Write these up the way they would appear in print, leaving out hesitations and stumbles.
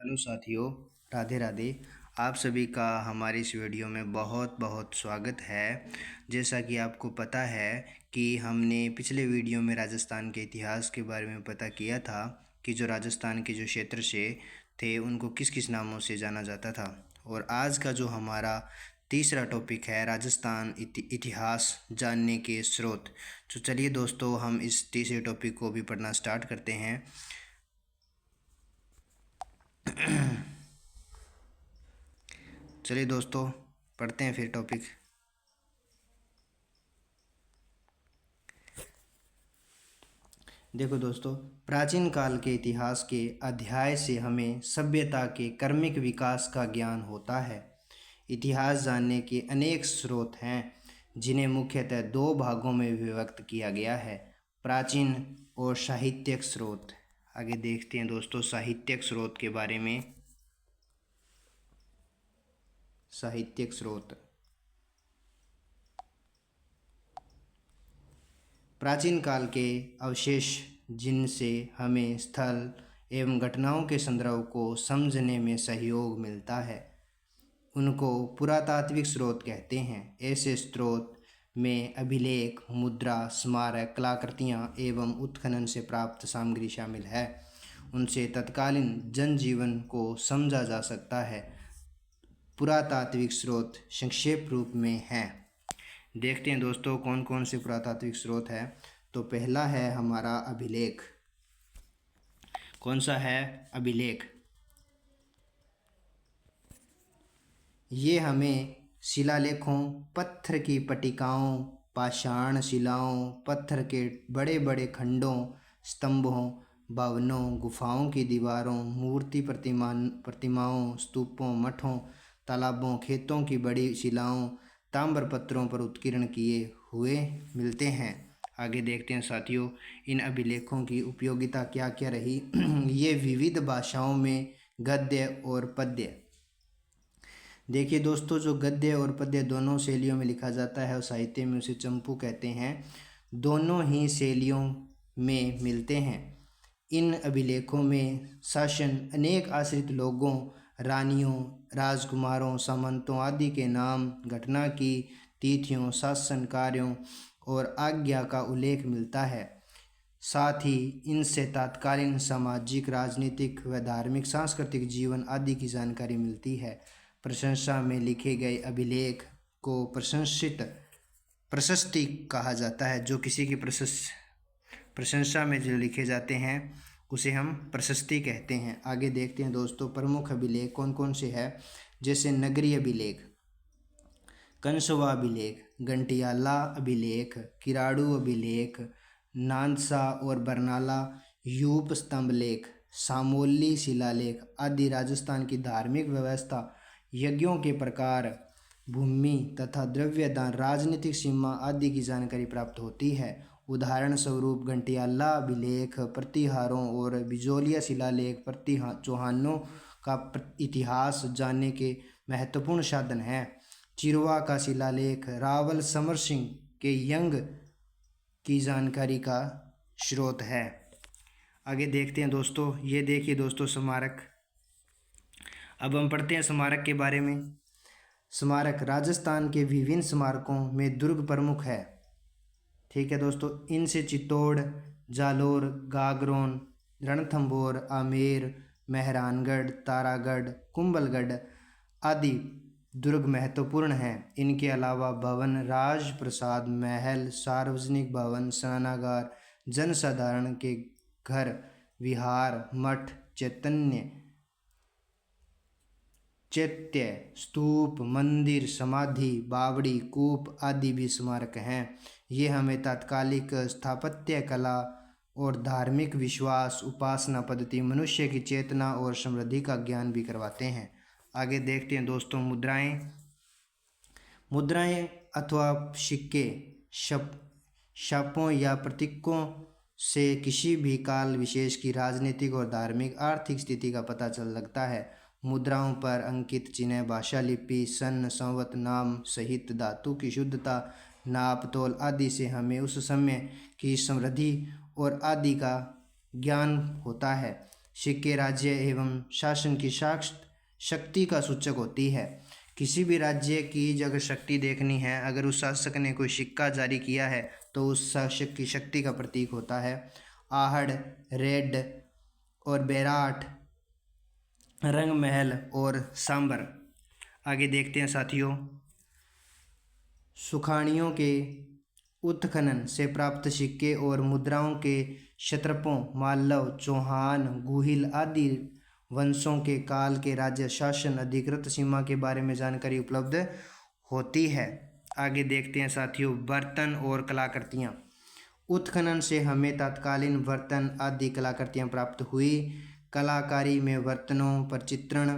Hello साथियों, राधे राधे। आप सभी का हमारी इस वीडियो में बहुत बहुत स्वागत है। जैसा कि आपको पता है कि हमने पिछले वीडियो में राजस्थान के इतिहास के बारे में पता किया था कि जो राजस्थान के जो क्षेत्र से थे उनको किस किस नामों से जाना जाता था। और आज का जो हमारा तीसरा टॉपिक है राजस्थान इतिहास जानने के स्रोत। तो चलिए दोस्तों, हम इस तीसरे टॉपिक को भी पढ़ना स्टार्ट करते हैं। चलिए दोस्तों, पढ़ते हैं फिर टॉपिक। देखो दोस्तों, प्राचीन काल के इतिहास के अध्याय से हमें सभ्यता के क्रमिक विकास का ज्ञान होता है। इतिहास जानने के अनेक स्रोत हैं जिन्हें मुख्यतः दो भागों में विभक्त किया गया है, प्राचीन और साहित्यिक स्रोत। आगे देखते हैं दोस्तों साहित्यिक स्रोत के बारे में। साहित्यिक स्रोत प्राचीन काल के अवशेष जिनसे हमें स्थल एवं घटनाओं के संदर्भ को समझने में सहयोग मिलता है, उनको पुरातात्विक स्रोत कहते हैं। ऐसे स्रोत में अभिलेख, मुद्रा, स्मारक, कलाकृतियाँ एवं उत्खनन से प्राप्त सामग्री शामिल है। उनसे तत्कालीन जनजीवन को समझा जा सकता है। पुरातात्विक स्रोत संक्षेप रूप में हैं। देखते हैं दोस्तों कौन कौन से पुरातात्विक स्रोत हैं। तो पहला है हमारा अभिलेख। कौन सा है? अभिलेख। ये हमें शिलालेखों, पत्थर की पट्टिकाओं, पाषाण शिलाओं, पत्थर के बड़े बड़े खंडों, स्तंभों, भवनों, गुफाओं की दीवारों, मूर्ति प्रतिमाओं, स्तूपों, मठों, तालाबों, खेतों की बड़ी शिलाओं, ताम्र पत्रों पर उत्कीर्ण किए हुए मिलते हैं। आगे देखते हैं साथियों, इन अभिलेखों की उपयोगिता क्या क्या रही। ये विविध भाषाओं में गद्य और पद्य। देखिए दोस्तों, जो गद्य और पद्य दोनों शैलियों में लिखा जाता है और साहित्य में उसे चंपू कहते हैं, दोनों ही शैलियों में मिलते हैं। इन अभिलेखों में शासन, अनेक आश्रित लोगों, रानियों, राजकुमारों, सामंतों आदि के नाम, घटना की तिथियों, शासन कार्यों और आज्ञा का उल्लेख मिलता है। साथ ही इनसे तत्कालीन सामाजिक, राजनीतिक व धार्मिक, सांस्कृतिक जीवन आदि की जानकारी मिलती है। प्रशंसा में लिखे गए अभिलेख को प्रशस्ति कहा जाता है। जो किसी की प्रशंसा में जो लिखे जाते हैं उसे हम प्रशस्ति कहते हैं। आगे देखते हैं दोस्तों प्रमुख अभिलेख कौन कौन से हैं। जैसे नगरी अभिलेख, कंसवा अभिलेख, घंटियाला अभिलेख, किराड़ू अभिलेख, नांदसा और बरनाला यूप स्तंभ लेख, सामोली शिलालेख आदि राजस्थान की धार्मिक व्यवस्था, यज्ञों के प्रकार, भूमि तथा द्रव्य दान, राजनीतिक सीमा आदि की जानकारी प्राप्त होती है। उदाहरण स्वरूप घंटियाला अभिलेख प्रतिहारों और बिजोलिया शिलालेख चौहानों का इतिहास जानने के महत्वपूर्ण साधन हैं। चिरवा का शिलालेख रावल समर सिंह के यंग की जानकारी का स्रोत है। आगे देखते हैं दोस्तों, ये देखिए दोस्तों स्मारक। अब हम पढ़ते हैं स्मारक के बारे में। स्मारक राजस्थान के विभिन्न स्मारकों में दुर्ग प्रमुख है। ठीक है दोस्तों, इनसे चित्तौड़, जालोर, गागरोन, रणथंभौर, आमेर, मेहरानगढ़, तारागढ़, कुंभलगढ़ आदि दुर्ग महत्वपूर्ण हैं। इनके अलावा भवन, राजप्रसाद, महल, सार्वजनिक भवन, स्नानागार, जनसाधारण के घर, विहार, मठ, चैत्य, स्तूप, मंदिर, समाधि, बावड़ी, कूप आदि भी स्मारक हैं। ये हमें तात्कालिक स्थापत्य कला और धार्मिक विश्वास, उपासना पद्धति, मनुष्य की चेतना और समृद्धि का ज्ञान भी करवाते हैं। आगे देखते हैं दोस्तों मुद्राएं। मुद्राएं अथवा सिक्के छापों या प्रतीकों से किसी भी काल विशेष की राजनीतिक और धार्मिक आर्थिक स्थिति का पता चल लगता है। मुद्राओं पर अंकित चिन्ह, भाषा, लिपि, सन, संवत, नाम सहित धातु की शुद्धता, नाप तोल आदि से हमें उस समय की समृद्धि और आदि का ज्ञान होता है। सिक्के राज्य एवं शासन की शक्ति का सूचक होती है। किसी भी राज्य की अगर शक्ति देखनी है, अगर उस शासक ने कोई सिक्का जारी किया है तो उस शासक की शक्ति का प्रतीक होता है। आहड़, रेड और बैराट, रंग महल और सांबर। आगे देखते हैं साथियों, सुखाड़ियों के उत्खनन से प्राप्त सिक्के और मुद्राओं के क्षत्रपों, मालव, चौहान, गुहिल आदि वंशों के काल के राज्य शासन अधिकृत सीमा के बारे में जानकारी उपलब्ध होती है। आगे देखते हैं साथियों, बर्तन और कलाकृतियाँ। उत्खनन से हमें तत्कालीन बर्तन आदि कलाकृतियाँ प्राप्त हुई। कलाकारी में बर्तनों पर चित्रण,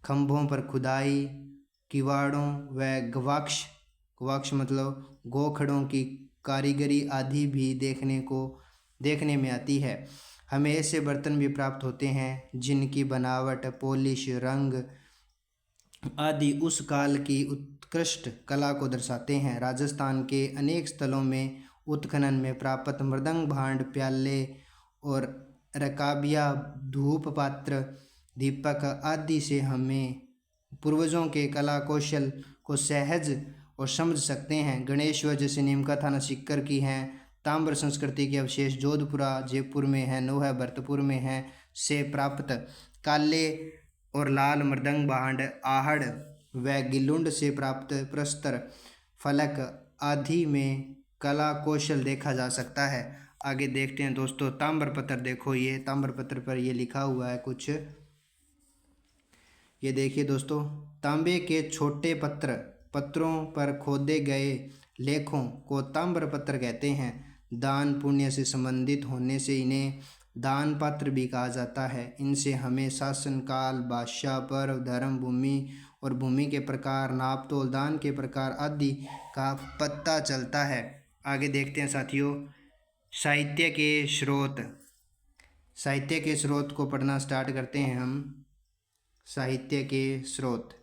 खंभों पर खुदाई, किवाड़ों व गवाक्ष मतलब गोखड़ों की कारीगरी आदि भी देखने में आती है। हमें ऐसे बर्तन भी प्राप्त होते हैं जिनकी बनावट, पॉलिश, रंग आदि उस काल की उत्कृष्ट कला को दर्शाते हैं। राजस्थान के अनेक स्थलों में उत्खनन में प्राप्त मृदंग, भांड, प्याले और रकाबिया, धूप पात्र, दीपक आदि से हमें पूर्वजों के कला कौशल को सहज और समझ सकते हैं। गणेश्वर जैसे नीमका थाना सीकर की हैं। ताम्र संस्कृति के अवशेष जोधपुरा, जयपुर में है, नोहा, भरतपुर में है से प्राप्त काले और लाल मृदंग, भांड, आहड़ व गिलुंड से प्राप्त प्रस्तर, फलक आदि में कला कौशल देखा जा सकता है। आगे देखते हैं दोस्तों, ताम्रपत्र। देखो ये ताम्रपत्र पर ये लिखा हुआ है कुछ, ये देखिए दोस्तों, तांबे के छोटे पत्रों पर खोदे गए लेखों को ताम्रपत्र कहते हैं। दान पुण्य से संबंधित होने से इन्हें दान पत्र भी कहा जाता है। इनसे हमें शासन काल, बादशाह, पर्व, धर्म, भूमि और भूमि के प्रकार, नाप तोल, दान के प्रकार आदि का पता चलता है। आगे देखते हैं साथियों, साहित्य के स्रोत। साहित्य के स्रोत को पढ़ना स्टार्ट करते हैं हम। साहित्य के स्रोत।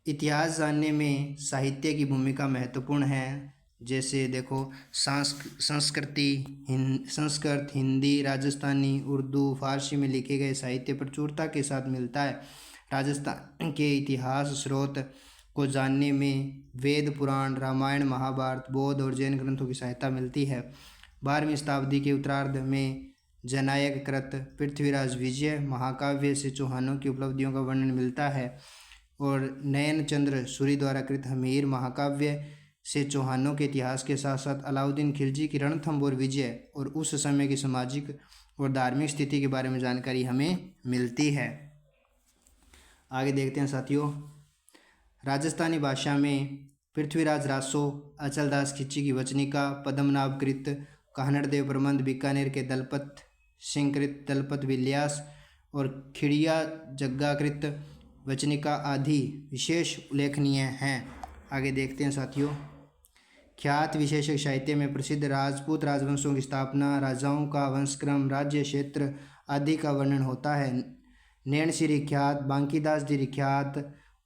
इतिहास जानने में साहित्य की भूमिका महत्वपूर्ण है। जैसे देखो, संस्कृत, हिंदी, राजस्थानी, उर्दू, फारसी में लिखे गए साहित्य प्रचुरता के साथ मिलता है। राजस्थान के इतिहास स्रोत को जानने में वेद, पुराण, रामायण, महाभारत, बौद्ध और जैन ग्रंथों की सहायता मिलती है। 12वीं शताब्दी के उत्तरार्ध में जननायक कृत पृथ्वीराज विजय महाकाव्य से चौहानों की उपलब्धियों का वर्णन मिलता है और नयन चंद्र सूरी द्वारा कृत हमीर महाकाव्य से चौहानों के इतिहास के साथ साथ अलाउद्दीन खिलजी की रणथंभौर विजय और उस समय की सामाजिक और धार्मिक स्थिति के बारे में जानकारी हमें मिलती है। आगे देखते हैं साथियों, राजस्थानी भाषा में पृथ्वीराज रासो, अचलदास खिची की वचनिका, पद्मनाभ कृत, कानड़देव प्रबंध, बीकानेर के दलपत सिंह कृत दलपत विन्यास और खिड़िया जग्गाकृत वचनिका आदि विशेष उल्लेखनीय हैं। आगे देखते हैं साथियों, ख्यात विशेषक साहित्य में प्रसिद्ध राजपूत राजवंशों की स्थापना, राजाओं का वंशक्रम, राज्य क्षेत्र आदि का वर्णन होता है। नैनसिरी ख्यात, बांकीदास जी ख्यात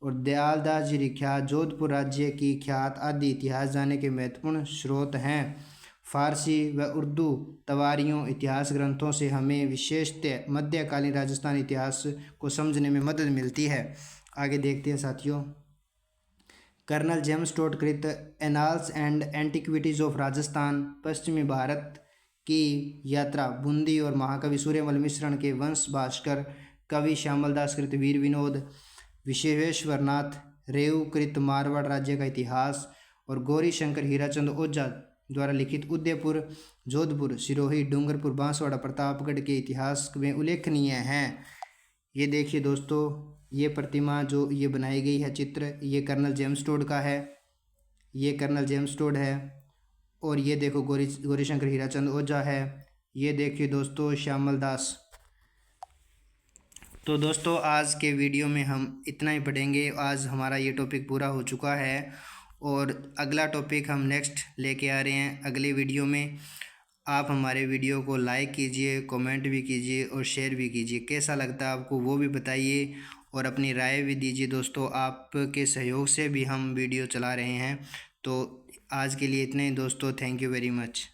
और दयालदास जी ख्यात, जोधपुर राज्य की ख्यात आदि इतिहास जानने के महत्वपूर्ण स्रोत हैं। फारसी व उर्दू तवारियों इतिहास ग्रंथों से हमें विशेषतः मध्यकालीन राजस्थान इतिहास को समझने में मदद मिलती है। आगे देखते हैं साथियों, कर्नल जेम्स टोड कृत annals and antiquities of Rajasthan, पश्चिमी भारत की यात्रा, बूंदी और महाकवि सूर्यमल मिश्रण के वंश भास्कर, कवि श्यामलदास कृत वीर विनोद, विश्वेश्वरनाथ रेव कृत मारवाड़ राज्य का इतिहास और गौरी शंकर हीराचंद ओझा द्वारा लिखित उदयपुर, जोधपुर, सिरोही, डूंगरपुर, बांसवाड़ा, प्रतापगढ़ के इतिहास में उल्लेखनीय हैं। ये देखिए दोस्तों, ये प्रतिमा जो ये बनाई गई है चित्र, ये कर्नल जेम्स टोड का है, ये कर्नल जेम्स टोड है। और ये देखो गौरी शंकर हीराचंद ओझा है। ये देखिए दोस्तों श्यामल दास। तो दोस्तों आज के वीडियो में हम इतना ही पढ़ेंगे। आज हमारा ये टॉपिक पूरा हो चुका है और अगला टॉपिक हम नेक्स्ट लेके आ रहे हैं अगले वीडियो में। आप हमारे वीडियो को लाइक कीजिए, कमेंट भी कीजिए और शेयर भी कीजिए। कैसा लगता है आपको वो भी बताइए और अपनी राय भी दीजिए दोस्तों। आपके सहयोग से भी हम वीडियो चला रहे हैं। तो आज के लिए इतने ही दोस्तों, थैंक यू वेरी मच।